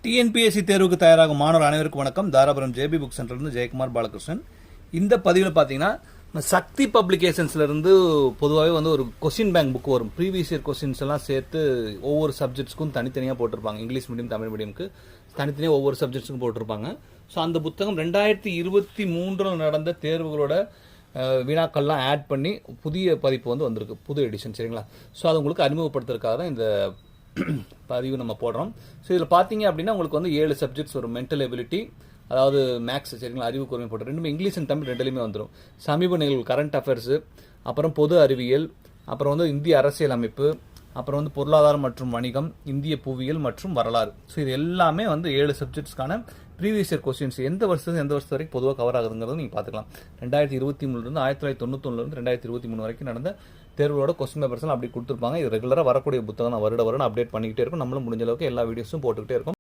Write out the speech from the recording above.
TNPSC தேர்வுக்கு தயாராகும் மாணவர் அனைவருக்கும் வணக்கம். தாராபுரம் ஜேபி புக் சென்டர்லேருந்து ஜெயக்குமார் பாலகிருஷ்ணன். இந்த பதிவில் பார்த்தீங்கன்னா சக்தி பப்ளிகேஷன்ஸ்லேருந்து பொதுவாகவே வந்து ஒரு கொஸ்டின் பேங்க் புக் வரும். ப்ரீவியஸ் இயர் கொஸ்டின்ஸ் எல்லாம் சேர்த்து ஒவ்வொரு சப்ஜெக்ட்ஸ்க்கும் தனித்தனியாக போட்டிருப்பாங்க. இங்கிலீஷ் மீடியம், தமிழ் மீடியமுக்கு தனித்தனியாக ஒவ்வொரு சப்ஜெக்ட்ஸுக்கும் போட்டிருப்பாங்க. ஸோ அந்த புத்தகம் 2023 நடந்த தேர்வுகளோட வினாக்கள்லாம் ஆட் பண்ணி புதிய பதிப்பு வந்து வந்திருக்கு, புது எடிஷன். சரிங்களா? ஸோ அது உங்களுக்கு அறிமுகப்படுத்துறதுக்காக தான் இந்த பதிவு நம்ம போடுறோம். ஸோ இதில் பார்த்தீங்க அப்படின்னா உங்களுக்கு வந்து 7 சப்ஜெக்ட்ஸ் வரும். மென்டல் எபிலிட்டி, அதாவது மேக்ஸ், சரிங்களா, அறிவு கூர்மை போட்டு ரெண்டுமே இங்கிலீஷ் அண்ட் தமிழ் ரெண்டுலையுமே வந்துடும். சமீப நிகழ்வு, கரண்ட் அஃபேர்ஸு, அப்புறம் பொது அறிவியல், அப்புறம் வந்து இந்திய அரசியல் அமைப்பு, அப்புறம் வந்து பொருளாதாரம் மற்றும் வணிகம், இந்திய புவியியல் மற்றும் வரலாறு. ஸோ இது எல்லாமே வந்து 7 சப்ஜெக்ட்ஸ்க்கான ப்ரீவியஸ் இயர் கொஸ்டின்ஸ் எந்த வருஷம் வரைக்கும் பொதுவாக கவர் ஆகுதுங்கிறது நீங்கள் பார்த்துக்கலாம். 2023 1991 2023 வரைக்கும் நடந்த தேர்வோட கொஸ்டின் பேப்பர்ஸ் அப்படி கொடுத்துருப்பாங்க. இது ரெகுலராக வரக்கூடிய புத்தகம் தான். வருடம் அப்டேட் பண்ணிக்கிட்டே இருக்கும். நம்மளும் முடிஞ்ச அளவுக்கு எல்லா வீடியோஸும் போட்டுக்கிட்டே இருக்கும்.